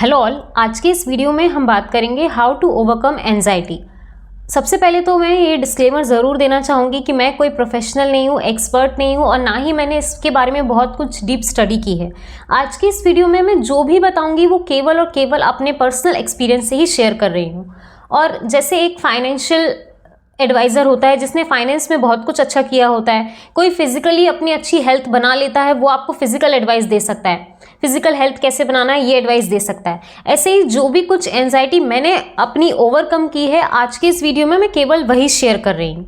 Hello all, आज के इस वीडियो में हम बात करेंगे हाउ टू ओवरकम एंजाइटी। सबसे पहले तो मैं ये डिस्क्लेमर ज़रूर देना चाहूँगी कि मैं कोई प्रोफेशनल नहीं हूँ, एक्सपर्ट नहीं हूँ और ना ही मैंने इसके बारे में बहुत कुछ डीप स्टडी की है। आज की इस वीडियो में मैं जो भी बताऊँगी वो केवल और केवल अपने पर्सनल एक्सपीरियंस से ही शेयर कर रही हूँ। और जैसे एक फाइनेंशियल एडवाइज़र होता है जिसने फाइनेंस में बहुत कुछ अच्छा किया होता है, कोई फिजिकली अपनी अच्छी हेल्थ बना लेता है, वो आपको फिजिकल एडवाइस दे सकता है, फिजिकल हेल्थ कैसे बनाना है ये एडवाइस दे सकता है। ऐसे ही जो भी कुछ एंजाइटी मैंने अपनी ओवरकम की है, आज के इस वीडियो में मैं केवल वही शेयर कर रही हूँ।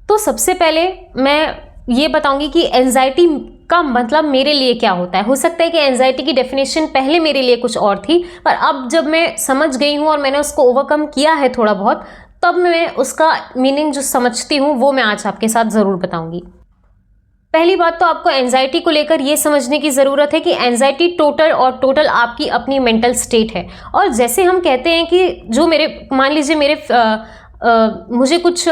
तो सबसे पहले मैं ये बताऊंगी कि एंजाइटी का मतलब मेरे लिए क्या होता है। हो सकता है कि एंजाइटी की डेफिनेशन पहले मेरे लिए कुछ और थी, पर अब जब मैं समझ गई हूँ और मैंने उसको ओवरकम किया है थोड़ा बहुत, तब मैं उसका मीनिंग जो समझती हूँ वो मैं आज आपके साथ ज़रूर बताऊंगी। पहली बात तो आपको एंजाइटी को लेकर ये समझने की ज़रूरत है कि एंजाइटी टोटल आपकी अपनी मेंटल स्टेट है। और जैसे हम कहते हैं कि जो मान लीजिए मुझे कुछ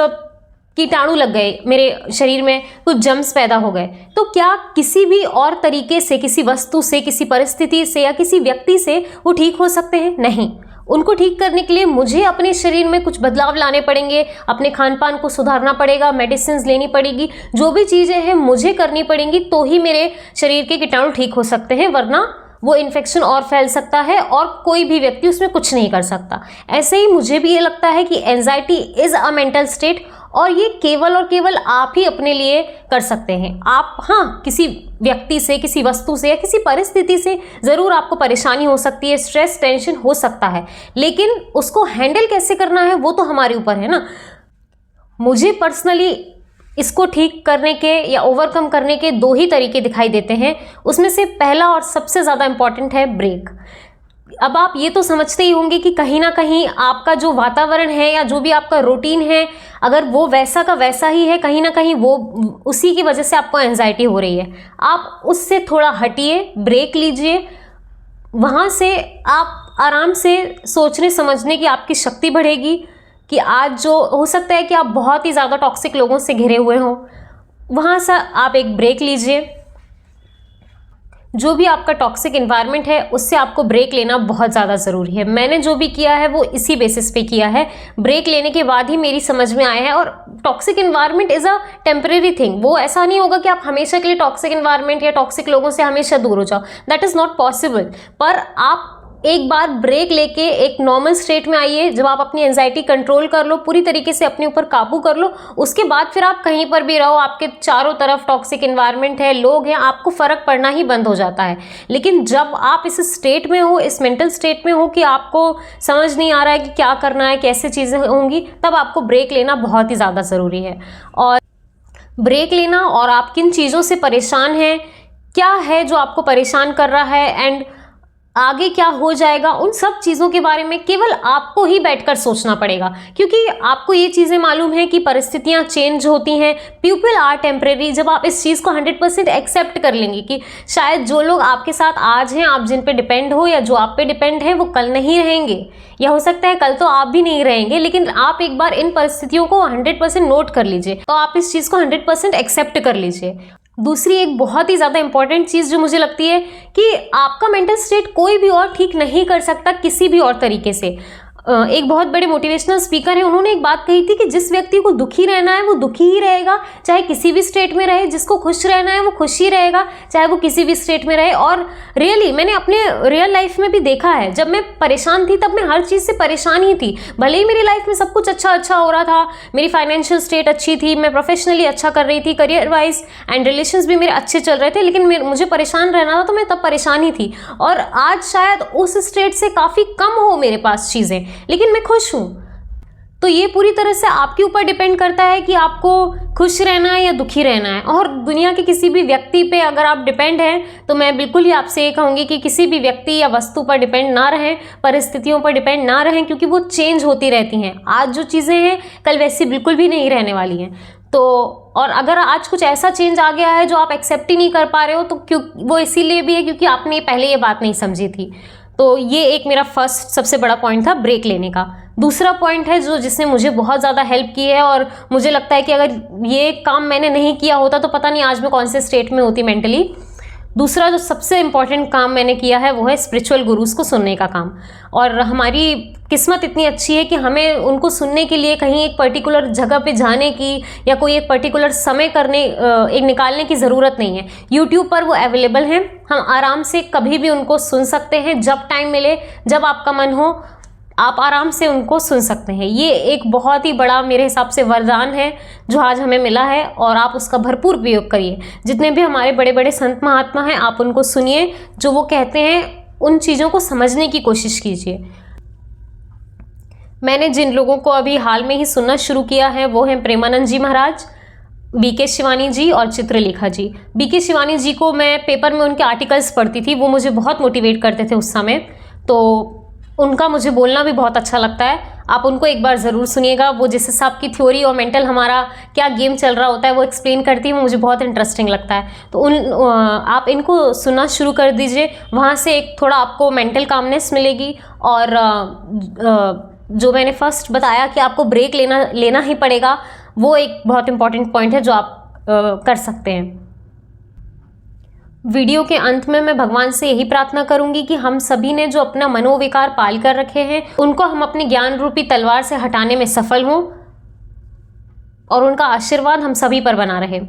कीटाणु लग गए, मेरे शरीर में कुछ जम्स पैदा हो गए, तो क्या किसी भी और तरीके से, किसी वस्तु से, किसी परिस्थिति से या किसी व्यक्ति से वो ठीक हो सकते हैं? नहीं। उनको ठीक करने के लिए मुझे अपने शरीर में कुछ बदलाव लाने पड़ेंगे, अपने खान पान को सुधारना पड़ेगा, मेडिसिन लेनी पड़ेगी, जो भी चीज़ें हैं मुझे करनी पड़ेंगी, तो ही मेरे शरीर के कीटाणु ठीक हो सकते हैं, वरना वो इन्फेक्शन और फैल सकता है और कोई भी व्यक्ति उसमें कुछ नहीं कर सकता। ऐसे ही मुझे भी ये लगता है कि anxiety is a mental state और ये केवल और केवल आप ही अपने लिए कर सकते हैं। आप किसी व्यक्ति से, किसी वस्तु से या किसी परिस्थिति से ज़रूर आपको परेशानी हो सकती है, स्ट्रेस, टेंशन हो सकता है, लेकिन उसको हैंडल कैसे करना है वो तो हमारे ऊपर है ना। मुझे पर्सनली इसको ठीक करने के या ओवरकम करने के दो ही तरीके दिखाई देते हैं। उसमें से पहला और सबसे ज़्यादा इम्पॉर्टेंट है ब्रेक। अब आप ये तो समझते ही होंगे कि कहीं ना कहीं आपका जो वातावरण है या जो भी आपका रूटीन है, अगर वो वैसा का वैसा ही है, कहीं ना कहीं वो उसी की वजह से आपको एंजाइटी हो रही है। आप उससे थोड़ा हटिए, ब्रेक लीजिए, वहाँ से आप आराम से सोचने समझने की आपकी शक्ति बढ़ेगी कि आज जो हो सकता है कि आप बहुत ही ज़्यादा टॉक्सिक लोगों से घिरे हुए हों, वहाँ से आप एक ब्रेक लीजिए। जो भी आपका टॉक्सिक इन्वायरमेंट है उससे आपको ब्रेक लेना बहुत ज़्यादा ज़रूरी है। मैंने जो भी किया है वो इसी बेसिस पे किया है। ब्रेक लेने के बाद ही मेरी समझ में आया है। और toxic environment is a temporary thing. वो ऐसा नहीं होगा कि आप हमेशा के लिए टॉक्सिक इन्वायरमेंट या टॉक्सिक लोगों से हमेशा दूर हो जाओ, दैट इज़ नॉट पॉसिबल। पर आप एक बार ब्रेक लेके एक नॉर्मल स्टेट में आइए, जब आप अपनी एंजाइटी कंट्रोल कर लो, पूरी तरीके से अपने ऊपर काबू कर लो, उसके बाद फिर आप कहीं पर भी रहो, आपके चारों तरफ टॉक्सिक इन्वायरमेंट है, लोग हैं, आपको फ़र्क पड़ना ही बंद हो जाता है। लेकिन जब आप इस स्टेट में हो, इस मेंटल स्टेट में हो कि आपको समझ नहीं आ रहा है कि क्या करना है, कैसे चीज़ें होंगी, तब आपको ब्रेक लेना बहुत ही ज़्यादा ज़रूरी है। और ब्रेक लेना और आप किन चीज़ों से परेशान हैं, क्या है जो आपको परेशान कर रहा है एंड आगे क्या हो जाएगा, उन सब चीज़ों के बारे में केवल आपको ही बैठकर सोचना पड़ेगा। क्योंकि आपको ये चीज़ें मालूम है कि परिस्थितियाँ चेंज होती हैं, पीपल आर टेम्परेरी। जब आप इस चीज़ को 100% एक्सेप्ट कर लेंगे कि शायद जो लोग आपके साथ आज हैं, आप जिन पे डिपेंड हो या जो आप पे डिपेंड है, वो कल नहीं रहेंगे, या हो सकता है कल तो आप भी नहीं रहेंगे, लेकिन आप एक बार इन परिस्थितियों को 100% नोट कर लीजिए, तो आप इस चीज़ को 100% एक्सेप्ट कर लीजिए। दूसरी एक बहुत ही ज़्यादा इंपॉर्टेंट चीज़ जो मुझे लगती है कि आपका मेंटल स्टेट कोई भी और ठीक नहीं कर सकता किसी भी और तरीके से। एक बहुत बड़े मोटिवेशनल स्पीकर हैं, उन्होंने एक बात कही थी कि जिस व्यक्ति को दुखी रहना है वो दुखी ही रहेगा, चाहे किसी भी स्टेट में रहे। जिसको खुश रहना है वो खुश ही रहेगा, चाहे वो किसी भी स्टेट में रहे। और रियली मैंने अपने रियल लाइफ में भी देखा है, जब मैं परेशान थी तब मैं हर चीज़ से परेशान ही थी। भले ही मेरी लाइफ में सब कुछ अच्छा हो रहा था, मेरी फाइनेंशियल स्टेट अच्छी थी, मैं प्रोफेशनली अच्छा कर रही थी, करियर वाइज एंड रिलेशंस भी मेरे अच्छे चल रहे थे, लेकिन मुझे परेशान रहना था तो मैं तब परेशान ही थी। और आज शायद उस स्टेट से काफ़ी कम हो मेरे पास चीज़ें, लेकिन मैं खुश हूँ। तो ये पूरी तरह से आपके ऊपर डिपेंड करता है कि आपको खुश रहना है या दुखी रहना है। और दुनिया के किसी भी व्यक्ति पे अगर आप डिपेंड हैं, तो मैं बिल्कुल ही आपसे ये कहूँगी कि किसी भी व्यक्ति या वस्तु पर डिपेंड ना रहें, परिस्थितियों पर डिपेंड ना रहें, क्योंकि वो चेंज होती रहती हैं। आज जो चीज़ें हैं कल वैसी बिल्कुल भी नहीं रहने वाली हैं। तो और अगर आज कुछ ऐसा चेंज आ गया है जो आप एक्सेप्ट ही नहीं कर पा रहे हो, तो क्यों वो इसीलिए भी है क्योंकि आपने पहले ये बात नहीं समझी थी। तो ये एक मेरा फर्स्ट सबसे बड़ा पॉइंट था ब्रेक लेने का। दूसरा पॉइंट है जिसने मुझे बहुत ज़्यादा हेल्प की है, और मुझे लगता है कि अगर ये काम मैंने नहीं किया होता तो पता नहीं आज मैं कौन से स्टेट में होती मेंटली। दूसरा जो सबसे इम्पॉर्टेंट काम मैंने किया है वो है स्पिरिचुअल गुरुज को सुनने का काम। और हमारी किस्मत इतनी अच्छी है कि हमें उनको सुनने के लिए कहीं एक पर्टिकुलर जगह पे जाने की या कोई एक पर्टिकुलर समय एक निकालने की ज़रूरत नहीं है। यूट्यूब पर वो अवेलेबल हैं, हम आराम से कभी भी उनको सुन सकते हैं, जब टाइम मिले, जब आपका मन हो, आप आराम से उनको सुन सकते हैं। ये एक बहुत ही बड़ा मेरे हिसाब से वरदान है जो आज हमें मिला है, और आप उसका भरपूर उपयोग करिए। जितने भी हमारे बड़े बड़े संत महात्मा हैं, आप उनको सुनिए, जो वो कहते हैं उन चीज़ों को समझने की कोशिश कीजिए। मैंने जिन लोगों को अभी हाल में ही सुनना शुरू किया है वो हैं प्रेमानंद जी महाराज, बीके शिवानी जी और चित्रलेखा जी। बीके शिवानी जी को मैं पेपर में उनके आर्टिकल्स पढ़ती थी, वो मुझे बहुत मोटिवेट करते थे उस समय, तो उनका मुझे बोलना भी बहुत अच्छा लगता है। आप उनको एक बार ज़रूर सुनिएगा। वो जिस हिसाब की थ्योरी और मेंटल हमारा क्या गेम चल रहा होता है वो एक्सप्लेन करती है, वो मुझे बहुत इंटरेस्टिंग लगता है। तो आप इनको सुनना शुरू कर दीजिए, वहाँ से एक थोड़ा आपको मेंटल कामनेस मिलेगी। और जो मैंने फर्स्ट बताया कि आपको ब्रेक लेना ही पड़ेगा, वो एक बहुत इंपॉर्टेंट पॉइंट है जो आप कर सकते हैं। वीडियो के अंत में मैं भगवान से यही प्रार्थना करूंगी कि हम सभी ने जो अपना मनोविकार पाल कर रखे हैं उनको हम अपने ज्ञान रूपी तलवार से हटाने में सफल हों, और उनका आशीर्वाद हम सभी पर बना रहे।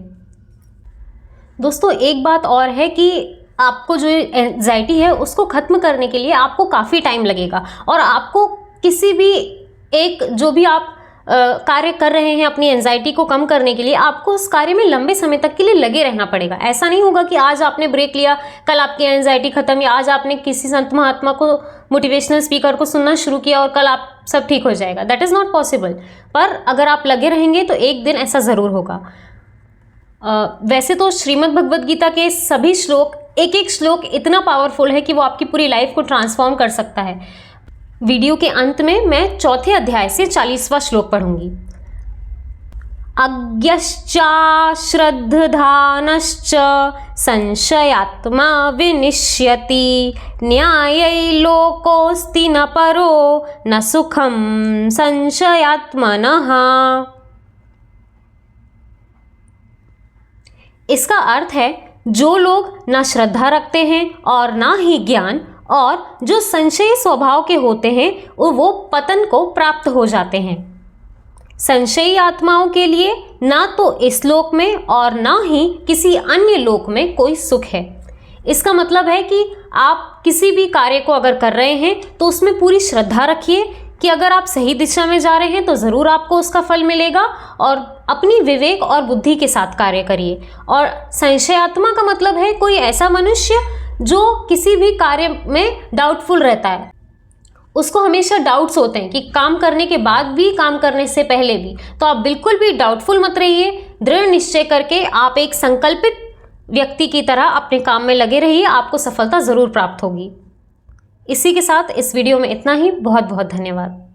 दोस्तों, एक बात और है कि आपको जो एंजाइटी है उसको ख़त्म करने के लिए आपको काफ़ी टाइम लगेगा, और आपको किसी भी एक जो भी आप कार्य कर रहे हैं अपनी एंजाइटी को कम करने के लिए, आपको उस कार्य में लंबे समय तक के लिए लगे रहना पड़ेगा। ऐसा नहीं होगा कि आज आपने ब्रेक लिया, कल आपकी एंजाइटी खत्म, या आज आपने किसी संत महात्मा को, मोटिवेशनल स्पीकर को सुनना शुरू किया और कल आप सब ठीक हो जाएगा। That is not possible. पर अगर आप लगे रहेंगे तो एक दिन ऐसा ज़रूर होगा। वैसे तो श्रीमद् भगवद गीता के सभी श्लोक, एक एक श्लोक इतना पावरफुल है कि वो आपकी पूरी लाइफ को ट्रांसफॉर्म कर सकता है। वीडियो के अंत में मैं चौथे अध्याय से 40वां श्लोक पढ़ूंगी। अज्ञश्चा श्रद्धानश्च संशयात्मा विनिश्यति, न्यायै लोकोऽस्ति न परो न सुखम संशयात्मनः। इसका अर्थ है, जो लोग ना श्रद्धा रखते हैं और ना ही ज्ञान, और जो संशयी स्वभाव के होते हैं, वो पतन को प्राप्त हो जाते हैं। संशयी आत्माओं के लिए ना तो इस लोक में और ना ही किसी अन्य लोक में कोई सुख है। इसका मतलब है कि आप किसी भी कार्य को अगर कर रहे हैं तो उसमें पूरी श्रद्धा रखिए कि अगर आप सही दिशा में जा रहे हैं तो ज़रूर आपको उसका फल मिलेगा, और अपनी विवेक और बुद्धि के साथ कार्य करिए। और संशयात्मा का मतलब है कोई ऐसा मनुष्य जो किसी भी कार्य में डाउटफुल रहता है, उसको हमेशा डाउट्स होते हैं कि काम करने के बाद भी, काम करने से पहले भी। तो आप बिल्कुल भी डाउटफुल मत रहिए, दृढ़ निश्चय करके आप एक संकल्पित व्यक्ति की तरह अपने काम में लगे रहिए, आपको सफलता ज़रूर प्राप्त होगी। इसी के साथ इस वीडियो में इतना ही। बहुत बहुत धन्यवाद।